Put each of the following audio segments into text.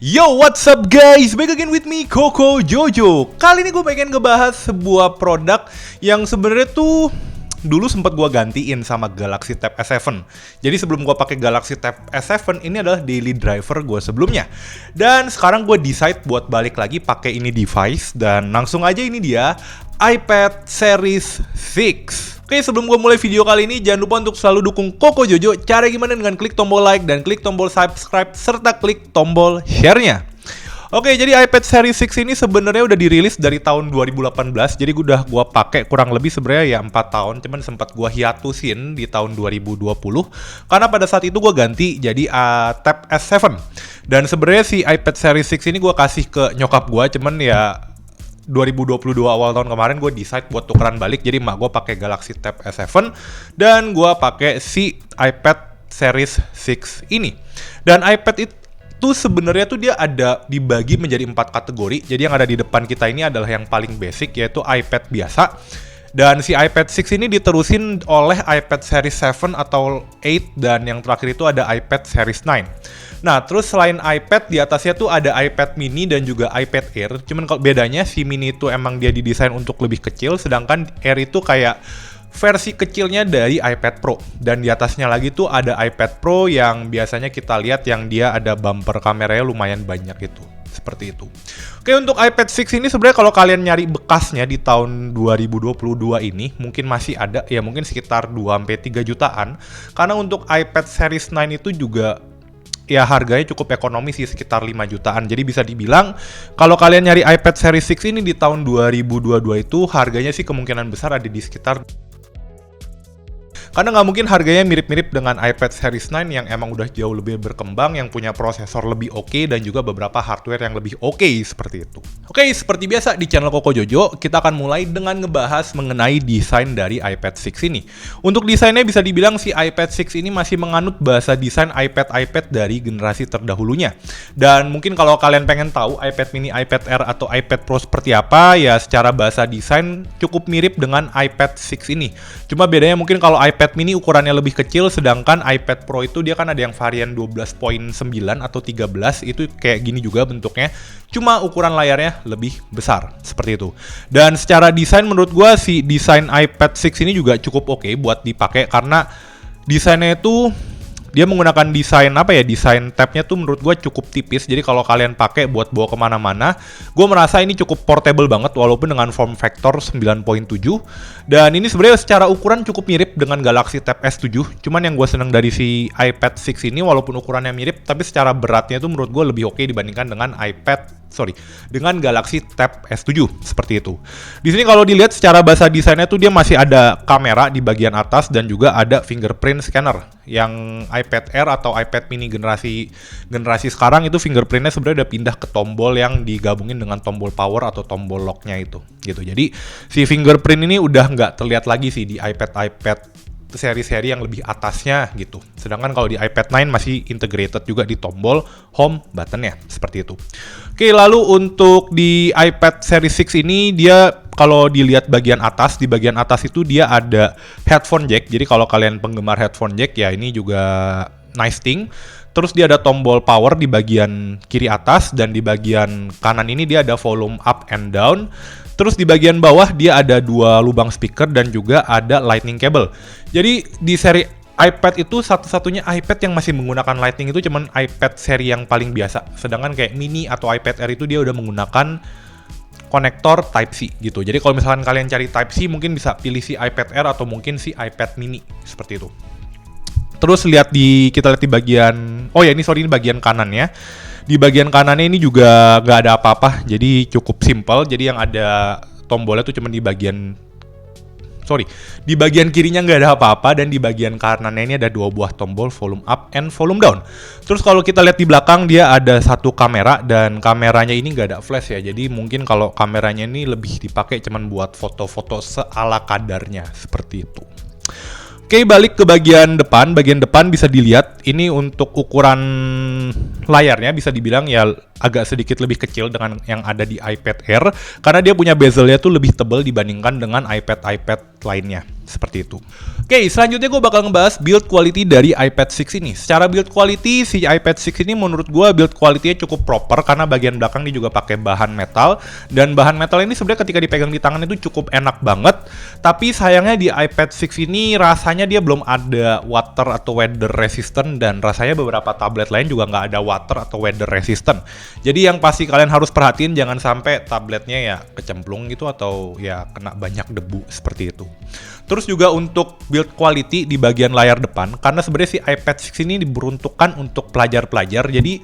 Yo, what's up guys? Back again with me, Koko Jojo. Kali ini gue pengen ngebahas sebuah produk yang sebenarnya tuh dulu sempat gue gantiin sama Galaxy Tab S7. Jadi sebelum gue pakai Galaxy Tab S7, ini adalah daily driver gue sebelumnya. Dan sekarang gue decide buat balik lagi pakai ini device. Dan langsung aja ini dia, iPad Series 6. Oke, sebelum gue mulai video kali ini, jangan lupa untuk selalu dukung Koko Jojo. Cara gimana? Dengan klik tombol like dan klik tombol subscribe serta klik tombol share-nya. Oke, jadi iPad Series 6 ini sebenarnya udah dirilis dari tahun 2018. Jadi udah gue pakai kurang lebih sebenarnya ya 4 tahun. Cuman sempat gue hiatusin di tahun 2020 karena pada saat itu gue ganti jadi Tab S7. Dan sebenarnya si iPad Series 6 ini gue kasih ke nyokap gue, cuman ya 2022 awal tahun kemarin gue decide buat tukeran balik. Jadi emak gue pakai Galaxy Tab S7 dan gue pakai si iPad Series 6 ini. Dan iPad itu sebenarnya tuh dia ada dibagi menjadi 4 kategori. Jadi yang ada di depan kita ini adalah yang paling basic, yaitu iPad biasa. Dan si iPad 6 ini diterusin oleh iPad Series 7 atau 8, dan yang terakhir itu ada iPad Series 9. Nah, terus selain iPad, di atasnya tuh ada iPad mini dan juga iPad Air. Cuman kalau bedanya, si mini itu emang dia didesain untuk lebih kecil, sedangkan Air itu kayak versi kecilnya dari iPad Pro. Dan di atasnya lagi tuh ada iPad Pro yang biasanya kita lihat yang dia ada bumper kameranya lumayan banyak itu. Seperti itu. Oke, untuk iPad 6 ini sebenarnya kalau kalian nyari bekasnya di tahun 2022 ini mungkin masih ada, ya mungkin sekitar 2-3 jutaan. Karena untuk iPad Series 9 itu juga ya harganya cukup ekonomis sih, sekitar 5 jutaan. Jadi bisa dibilang kalau kalian nyari iPad Series 6 ini di tahun 2022 itu harganya sih kemungkinan besar ada di sekitar, karena nggak mungkin harganya mirip-mirip dengan iPad Series 9 yang emang udah jauh lebih berkembang, yang punya prosesor lebih oke dan juga beberapa hardware yang lebih oke seperti itu. Oke, seperti biasa di channel Koko Jojo, kita akan mulai dengan ngebahas mengenai desain dari iPad 6 ini. Untuk desainnya bisa dibilang si iPad 6 ini masih menganut bahasa desain iPad dari generasi terdahulunya. Dan mungkin kalau kalian pengen tahu iPad mini, iPad Air, atau iPad Pro seperti apa, ya secara bahasa desain cukup mirip dengan iPad 6 ini. Cuma bedanya mungkin kalau iPad mini ukurannya lebih kecil, sedangkan iPad Pro itu dia kan ada yang varian 12.9 atau 13, itu kayak gini juga bentuknya, cuma ukuran layarnya lebih besar, seperti itu. Dan secara desain menurut gua si desain iPad 6 ini juga cukup oke buat dipakai, karena desainnya itu dia menggunakan desain tabnya tuh menurut gue cukup tipis. Jadi kalau kalian pakai buat bawa kemana-mana, gue merasa ini cukup portable banget walaupun dengan form factor 9.7. Dan ini sebenarnya secara ukuran cukup mirip dengan Galaxy Tab S7. Cuman yang gue seneng dari si iPad 6 ini, walaupun ukurannya mirip, tapi secara beratnya tuh menurut gue lebih oke dibandingkan dengan dengan Galaxy Tab S7 seperti itu. Di sini kalau dilihat secara bahasa desainnya tuh dia masih ada kamera di bagian atas dan juga ada fingerprint scanner. Yang iPad Air atau iPad mini generasi sekarang itu fingerprintnya sebenarnya udah pindah ke tombol yang digabungin dengan tombol power atau tombol locknya itu gitu. Jadi si fingerprint ini udah nggak terlihat lagi sih di iPad seri-seri yang lebih atasnya gitu. Sedangkan kalau di iPad 9 masih integrated juga di tombol home button-nya, seperti itu. Oke, lalu untuk di iPad Series 6 ini dia kalau dilihat bagian atas, di bagian atas itu dia ada headphone jack. Jadi kalau kalian penggemar headphone jack ya ini juga nice thing. Terus dia ada tombol power di bagian kiri atas, dan di bagian kanan ini dia ada volume up and down. Terus di bagian bawah dia ada 2 lubang speaker dan juga ada lightning cable. Jadi di seri iPad itu satu-satunya iPad yang masih menggunakan lightning itu cuman iPad seri yang paling biasa. Sedangkan kayak mini atau iPad Air itu dia udah menggunakan konektor Type-C gitu. Jadi kalau misalkan kalian cari Type-C mungkin bisa pilih si iPad Air atau mungkin si iPad mini seperti itu. Terus kita lihat di bagian, ini bagian kanannya. Di bagian kanannya ini juga nggak ada apa-apa, jadi cukup simple. Jadi yang ada tombolnya tuh cuma di bagian kirinya nggak ada apa-apa, dan di bagian kanannya ini ada 2 buah tombol volume up and volume down. Terus kalau kita lihat di belakang dia ada 1 kamera, dan kameranya ini nggak ada flash ya. Jadi mungkin kalau kameranya ini lebih dipakai cuman buat foto-foto seala kadarnya seperti itu. Oke, balik ke bagian depan. Bagian depan bisa dilihat ini untuk ukuran layarnya bisa dibilang ya agak sedikit lebih kecil dengan yang ada di iPad Air, karena dia punya bezelnya tuh lebih tebal dibandingkan dengan iPad lainnya seperti itu. Oke, selanjutnya gue bakal ngebahas build quality dari iPad 6 ini. Secara build quality, si iPad 6 ini menurut gue build quality-nya cukup proper karena bagian belakang dia juga pakai bahan metal. Dan bahan metal ini sebenarnya ketika dipegang di tangan itu cukup enak banget. Tapi sayangnya di iPad 6 ini rasanya dia belum ada water atau weather resistant. Dan rasanya beberapa tablet lain juga nggak ada water atau weather resistant. Jadi yang pasti kalian harus perhatiin jangan sampai tabletnya ya kecemplung gitu atau ya kena banyak debu seperti itu. Terus juga untuk build quality di bagian layar depan, karena sebenarnya si iPad 6 ini diperuntukkan untuk pelajar-pelajar, jadi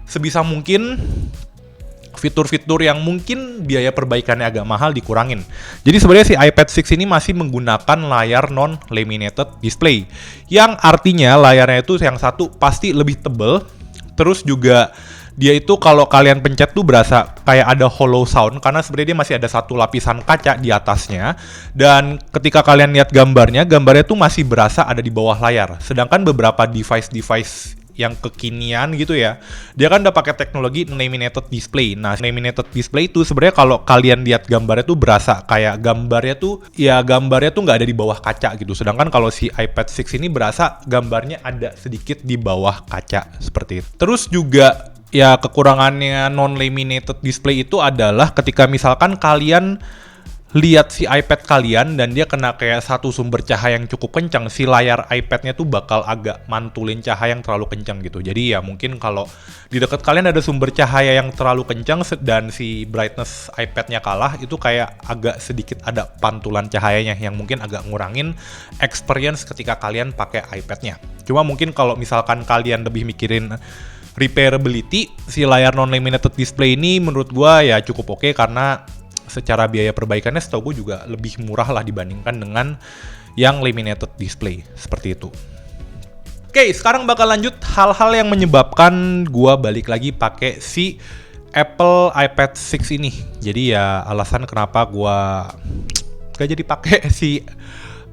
sebisa mungkin fitur-fitur yang mungkin biaya perbaikannya agak mahal dikurangin. Jadi sebenarnya si iPad 6 ini masih menggunakan layar non-laminated display, yang artinya layarnya itu yang satu pasti lebih tebal, terus juga dia itu kalau kalian pencet tuh berasa kayak ada hollow sound karena sebenarnya dia masih ada satu lapisan kaca di atasnya, dan ketika kalian lihat gambarnya tuh masih berasa ada di bawah layar. Sedangkan beberapa device yang kekinian gitu ya, dia kan udah pakai teknologi laminated display. Nah, laminated display itu sebenarnya kalau kalian lihat gambarnya tuh berasa kayak gambarnya tuh nggak ada di bawah kaca gitu. Sedangkan kalau si iPad 6 ini berasa gambarnya ada sedikit di bawah kaca seperti itu. Terus juga ya kekurangannya non-laminated display itu adalah ketika misalkan kalian lihat si iPad kalian dan dia kena kayak satu sumber cahaya yang cukup kencang, si layar iPad-nya tuh bakal agak mantulin cahaya yang terlalu kencang gitu. Jadi ya mungkin kalau di dekat kalian ada sumber cahaya yang terlalu kencang dan si brightness iPad-nya kalah, itu kayak agak sedikit ada pantulan cahayanya yang mungkin agak ngurangin experience ketika kalian pakai iPad-nya. Cuma mungkin kalau misalkan kalian lebih mikirin repairability, si layar non-laminated display ini menurut gua ya cukup oke karena secara biaya perbaikannya setahu gue juga lebih murah lah dibandingkan dengan yang laminated display seperti itu. Oke, sekarang bakal lanjut hal-hal yang menyebabkan gua balik lagi pakai si Apple iPad 6 ini. Jadi ya alasan kenapa gua gak jadi pakai si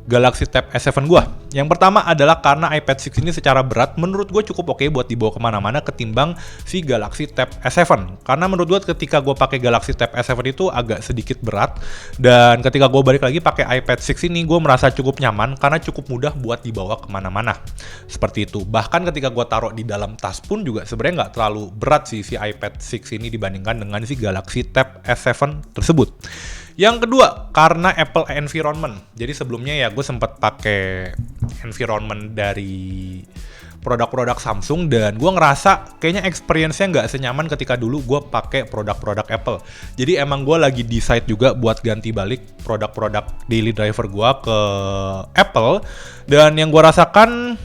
Galaxy Tab S7 gua. Yang pertama adalah karena iPad 6 ini secara berat menurut gue cukup oke buat dibawa kemana-mana ketimbang si Galaxy Tab S7. Karena menurut gue ketika gue pakai Galaxy Tab S7 itu agak sedikit berat, dan ketika gue balik lagi pakai iPad 6 ini gue merasa cukup nyaman karena cukup mudah buat dibawa kemana-mana. Seperti itu. Bahkan ketika gue taruh di dalam tas pun juga sebenarnya nggak terlalu berat sih si iPad 6 ini dibandingkan dengan si Galaxy Tab S7 tersebut. Yang kedua, karena Apple Environment. Jadi sebelumnya ya gue sempat pakai environment dari produk-produk Samsung dan gue ngerasa kayaknya experience-nya nggak senyaman ketika dulu gue pakai produk-produk Apple. Jadi emang gue lagi decide juga buat ganti balik produk-produk daily driver gue ke Apple, dan yang gue rasakan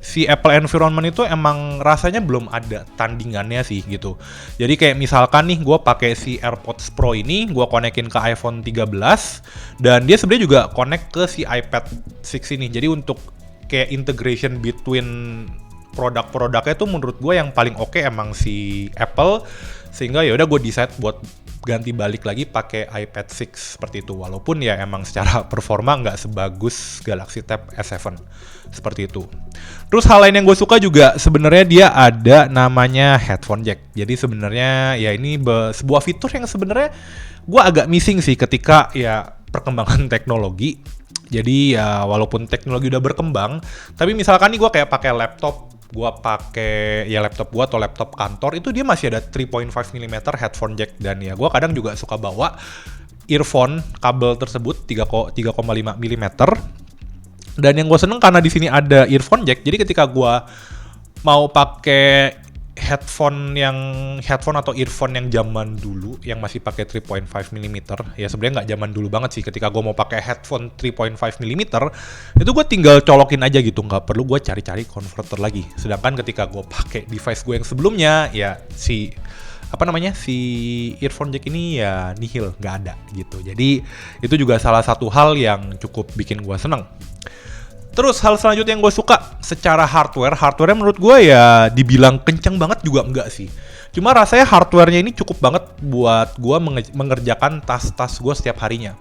si Apple Environment itu emang rasanya belum ada tandingannya sih gitu. Jadi kayak misalkan nih gue pakai si AirPods Pro ini, gue konekin ke iPhone 13 dan dia sebenarnya juga connect ke si iPad 6 ini. Jadi untuk kayak integration between produk-produknya tuh menurut gue yang paling oke emang si Apple, sehingga ya udah gue decide buat ganti balik lagi pakai iPad 6 seperti itu. Walaupun ya emang secara performa nggak sebagus Galaxy Tab S7 seperti itu. Terus hal lain yang gue suka juga sebenarnya dia ada namanya headphone jack. Jadi sebenarnya ya ini sebuah fitur yang sebenarnya gue agak missing sih ketika ya perkembangan teknologi. Jadi ya walaupun teknologi udah berkembang, tapi misalkan nih gue kayak pakai laptop, gue pakai ya laptop gue atau laptop kantor, itu dia masih ada 3.5 mm headphone jack, dan ya gue kadang juga suka bawa earphone kabel tersebut 3,5 mm. Dan yang gue seneng karena di sini ada earphone jack, jadi ketika gue mau pakai headphone atau earphone yang zaman dulu yang masih pakai 3.5 mm, ya sebenarnya nggak zaman dulu banget sih. Ketika gue mau pakai headphone 3.5 mm itu gue tinggal colokin aja gitu, nggak perlu gue cari-cari converter lagi. Sedangkan ketika gue pakai device gue yang sebelumnya ya si earphone jack ini ya nihil, nggak ada gitu. Jadi itu juga salah satu hal yang cukup bikin gue seneng. Terus hal selanjutnya yang gue suka secara hardware-nya menurut gue ya dibilang kenceng banget juga enggak sih. Cuma rasanya hardware-nya ini cukup banget buat gue mengerjakan tas-tas gue setiap harinya.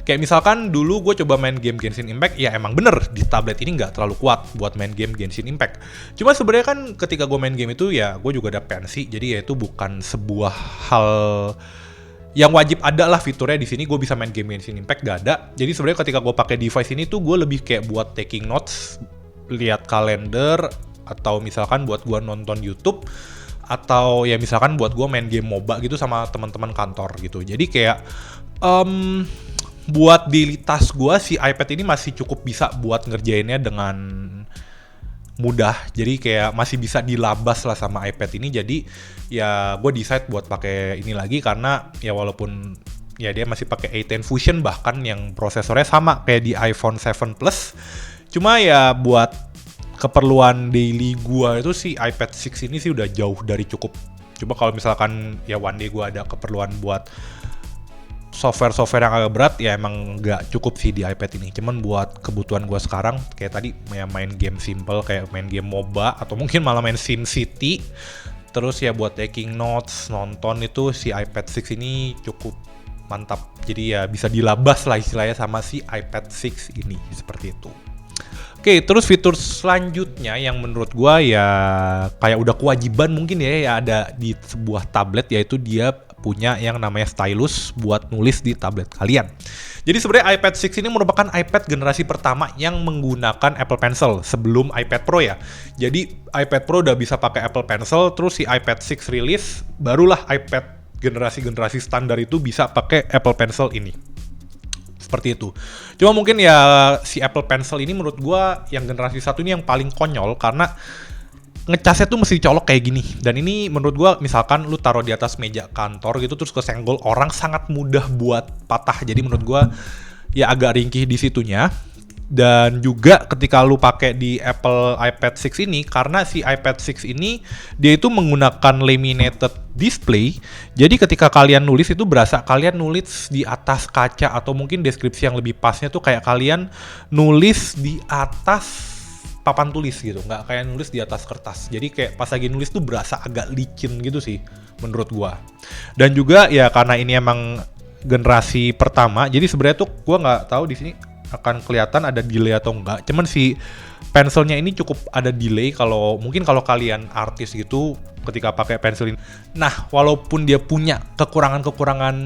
Kayak misalkan dulu gue coba main game Genshin Impact, ya emang bener di tablet ini nggak terlalu kuat buat main game Genshin Impact. Cuma sebenarnya kan ketika gue main game itu ya gue juga ada pensi, jadi ya itu bukan sebuah hal yang wajib ada lah fiturnya di sini, gue bisa main game Genshin Impact gak ada. Jadi sebenarnya ketika gue pakai device ini tuh gue lebih kayak buat taking notes, lihat kalender, atau misalkan buat gue nonton YouTube, atau ya misalkan buat gue main game MOBA gitu sama teman-teman kantor gitu. Jadi kayak buat daily task gue si iPad ini masih cukup bisa buat ngerjainnya dengan mudah, jadi kayak masih bisa dilabas lah sama iPad ini. Jadi ya gue decide buat pakai ini lagi karena ya walaupun ya dia masih pakai A10 Fusion bahkan yang prosesornya sama kayak di iPhone 7 Plus, cuma ya buat keperluan daily gue itu si iPad 6 ini sih udah jauh dari cukup. Coba kalau misalkan ya one day gue ada keperluan buat software yang agak berat ya emang nggak cukup sih di iPad ini. Cuman buat kebutuhan gue sekarang kayak tadi ya main game simple kayak main game MOBA atau mungkin malah main SimCity, terus ya buat taking notes, nonton, itu si iPad 6 ini cukup mantap. Jadi ya bisa dilabas lah istilahnya sama si iPad 6 ini, seperti itu. Oke, terus fitur selanjutnya yang menurut gua ya kayak udah kewajiban mungkin ya ada di sebuah tablet, yaitu dia punya yang namanya stylus buat nulis di tablet kalian. Jadi sebenarnya iPad 6 ini merupakan iPad generasi pertama yang menggunakan Apple Pencil sebelum iPad Pro ya. Jadi iPad Pro udah bisa pakai Apple Pencil, terus si iPad 6 rilis, barulah iPad generasi standar itu bisa pakai Apple Pencil ini. Seperti itu. Cuma mungkin ya si Apple Pencil ini menurut gua yang generasi 1 ini yang paling konyol karena ngecasnya tuh mesti dicolok kayak gini. Dan ini menurut gua misalkan lu taruh di atas meja kantor gitu terus kesenggol orang sangat mudah buat patah. Jadi menurut gua ya agak ringkih di situnya. Dan juga ketika lu pakai di Apple iPad 6 ini, karena si iPad 6 ini dia itu menggunakan laminated display. Jadi ketika kalian nulis itu berasa kalian nulis di atas kaca, atau mungkin deskripsi yang lebih pasnya tuh kayak kalian nulis di atas papan tulis gitu, nggak kayak nulis di atas kertas. Jadi kayak pas lagi nulis tuh berasa agak licin gitu sih menurut gua. Dan juga ya karena ini emang generasi pertama, jadi sebenarnya tuh gua nggak tahu di sini akan kelihatan ada delay atau enggak. Cuman si pensilnya ini cukup ada delay kalau kalian artis gitu ketika pakai pensil ini. Nah, walaupun dia punya kekurangan-kekurangan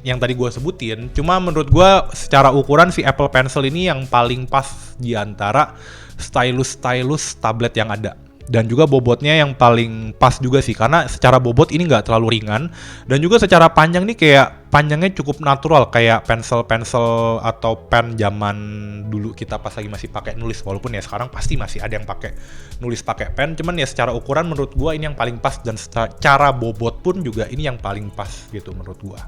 yang tadi gue sebutin, cuma menurut gue secara ukuran si Apple Pencil ini yang paling pas di antara stylus tablet yang ada. Dan juga bobotnya yang paling pas juga sih, karena secara bobot ini nggak terlalu ringan, dan juga secara panjang nih kayak panjangnya cukup natural kayak pensel atau pen zaman dulu kita pas lagi masih pakai nulis. Walaupun ya sekarang pasti masih ada yang pakai nulis pakai pen, cuman ya secara ukuran menurut gua ini yang paling pas, dan secara bobot pun juga ini yang paling pas gitu menurut gua.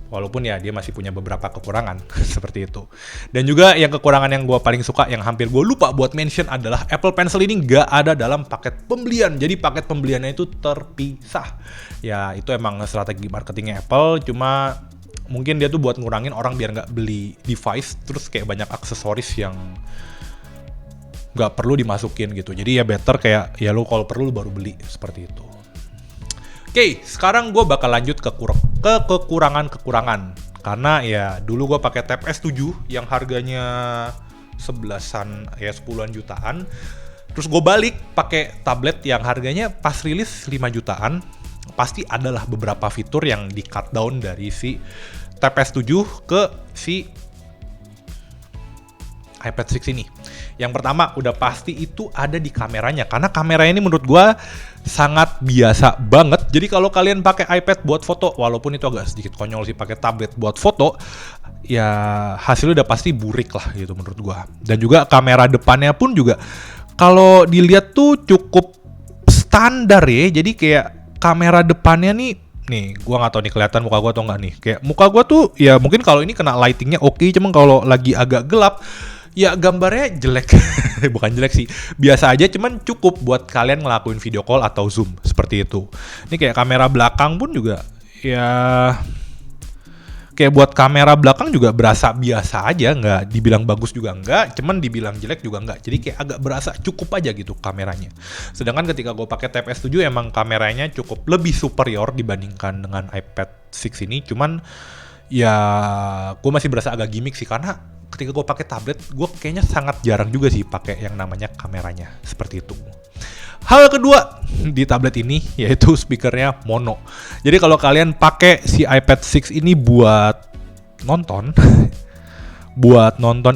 Walaupun ya dia masih punya beberapa kekurangan seperti itu. Dan juga yang kekurangan yang gue paling suka, yang hampir gue lupa buat mention, adalah Apple Pencil ini nggak ada dalam paket pembelian. Jadi paket pembeliannya itu terpisah. Ya itu emang strategi marketingnya Apple, cuma mungkin dia tuh buat ngurangin orang biar nggak beli device terus kayak banyak aksesoris yang nggak perlu dimasukin gitu. Jadi ya better kayak ya lu kalau perlu lu baru beli, seperti itu. Oke, sekarang gue bakal lanjut ke kekurangan-kekurangan. Karena ya dulu gue pakai Tab S7 yang harganya 10-an jutaan. Terus gue balik pakai tablet yang harganya pas rilis 5 jutaan. Pasti adalah beberapa fitur yang di cut down dari si Tab S7 ke si iPad 6 ini. Yang pertama udah pasti itu ada di kameranya, karena kameranya ini menurut gua sangat biasa banget. Jadi kalau kalian pakai iPad buat foto, walaupun itu agak sedikit konyol sih pakai tablet buat foto, ya hasilnya udah pasti burik lah gitu menurut gua. Dan juga kamera depannya pun juga kalau dilihat tuh cukup standar ya. Jadi kayak kamera depannya nih, gua nggak tahu nih kelihatan muka gua atau nggak nih. Kayak muka gua tuh ya mungkin kalau ini kena lightingnya oke, cuman kalau lagi agak gelap ya gambarnya jelek. Bukan jelek sih, biasa aja, cuman cukup buat kalian ngelakuin video call atau zoom, seperti itu. Ini kayak kamera belakang pun juga ya kayak buat kamera belakang juga berasa biasa aja, nggak dibilang bagus juga nggak, cuman dibilang jelek juga nggak. Jadi kayak agak berasa cukup aja gitu kameranya. Sedangkan ketika gue pakai Tab S7 emang kameranya cukup lebih superior dibandingkan dengan iPad 6 ini. Cuman ya gue masih berasa agak gimmick sih, karena ketika gue pakai tablet, gue kayaknya sangat jarang juga sih pakai yang namanya kameranya, seperti itu. Hal kedua di tablet ini yaitu speakernya mono. Jadi kalau kalian pakai si iPad 6 ini buat nonton,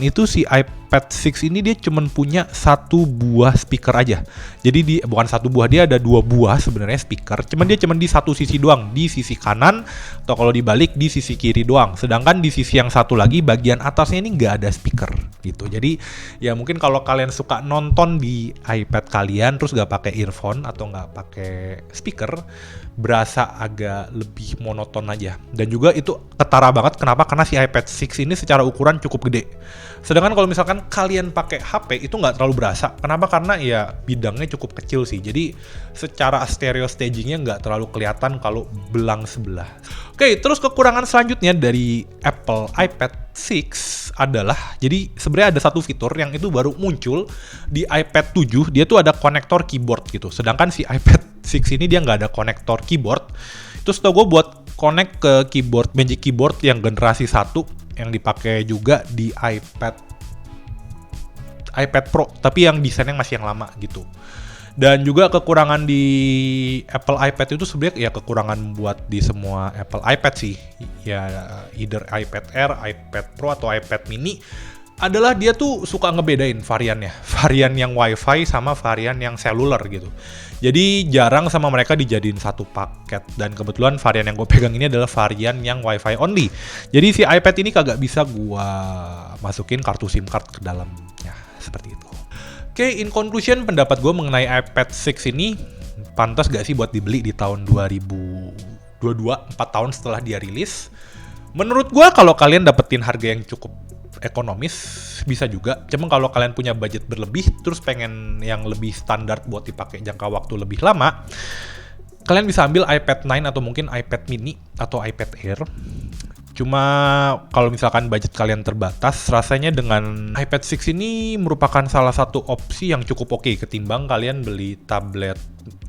itu si iPad 6 ini dia cuman punya satu buah speaker aja. Jadi bukan satu buah, dia ada dua buah sebenarnya speaker. Cuman dia cuman di satu sisi doang, di sisi kanan atau kalau dibalik di sisi kiri doang. Sedangkan di sisi yang satu lagi bagian atasnya ini nggak ada speaker gitu. Jadi ya mungkin kalau kalian suka nonton di iPad kalian terus nggak pakai earphone atau nggak pakai speaker, berasa agak lebih monoton aja. Dan juga itu ketara banget. Kenapa? Karena si iPad 6 ini secara ukuran cukup gede. Sedangkan kalau misalkan kalian pakai HP itu nggak terlalu berasa. Kenapa? Karena ya bidangnya cukup kecil sih. Jadi secara stereo stagingnya nggak terlalu kelihatan kalau belang sebelah. Oke, terus kekurangan selanjutnya dari Apple iPad 6 adalah, jadi sebenarnya ada satu fitur yang itu baru muncul di iPad 7, dia tuh ada konektor keyboard gitu. Sedangkan si iPad 6 ini dia nggak ada konektor keyboard. Itu setahu gue buat connect ke keyboard, Magic Keyboard yang generasi 1 yang dipakai juga di iPad Pro, tapi yang desainnya masih yang lama gitu. Dan juga kekurangan di Apple iPad itu sebenarnya ya kekurangan buat di semua Apple iPad sih. Ya either iPad Air, iPad Pro atau iPad mini adalah dia tuh suka ngebedain variannya. Varian yang Wi-Fi sama varian yang seluler gitu. Jadi jarang sama mereka dijadiin satu paket. Dan kebetulan varian yang gue pegang ini adalah varian yang Wi-Fi only. Jadi si iPad ini kagak bisa gue masukin kartu SIM card ke dalamnya. Seperti itu. Oke, in conclusion, pendapat gue mengenai iPad 6 ini pantas gak sih buat dibeli di tahun 2022, 4 tahun setelah dia rilis. Menurut gue kalau kalian dapetin harga yang cukup ekonomis, bisa juga. Cuma kalau kalian punya budget berlebih, terus pengen yang lebih standar buat dipakai jangka waktu lebih lama, kalian bisa ambil iPad 9 atau mungkin iPad mini atau iPad Air. Cuma kalau misalkan budget kalian terbatas, rasanya dengan iPad 6 ini merupakan salah satu opsi yang cukup oke ketimbang kalian beli tablet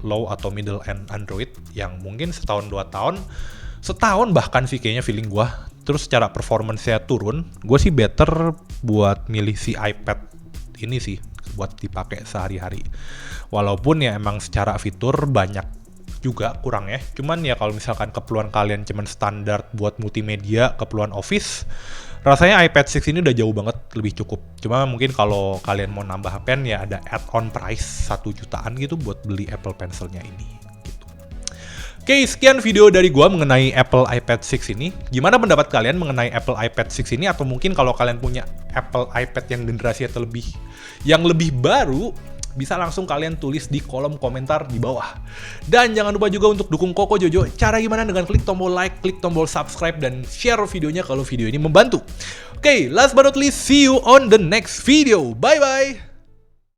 low atau middle end Android yang mungkin setahun 2 tahun, setahun bahkan sih kayaknya feeling gue. Terus secara performance-nya turun, gue sih better buat milih si iPad ini sih buat dipakai sehari-hari. Walaupun ya emang secara fitur banyak juga kurang ya. Cuman ya kalau misalkan keperluan kalian cuman standar buat multimedia, keperluan office, rasanya iPad 6 ini udah jauh banget lebih cukup. Cuma mungkin kalau kalian mau nambah pen ya ada add-on price 1 jutaan gitu buat beli Apple Pencil-nya ini gitu. Oke, sekian video dari gua mengenai Apple iPad 6 ini. Gimana pendapat kalian mengenai Apple iPad 6 ini? Atau mungkin kalau kalian punya Apple iPad yang generasi atau yang lebih baru, bisa langsung kalian tulis di kolom komentar di bawah. Dan jangan lupa juga untuk dukung Koko Jojo. Cara gimana? Dengan klik tombol like, klik tombol subscribe, dan share videonya kalau video ini membantu. Oke, last but not least, see you on the next video. Bye-bye!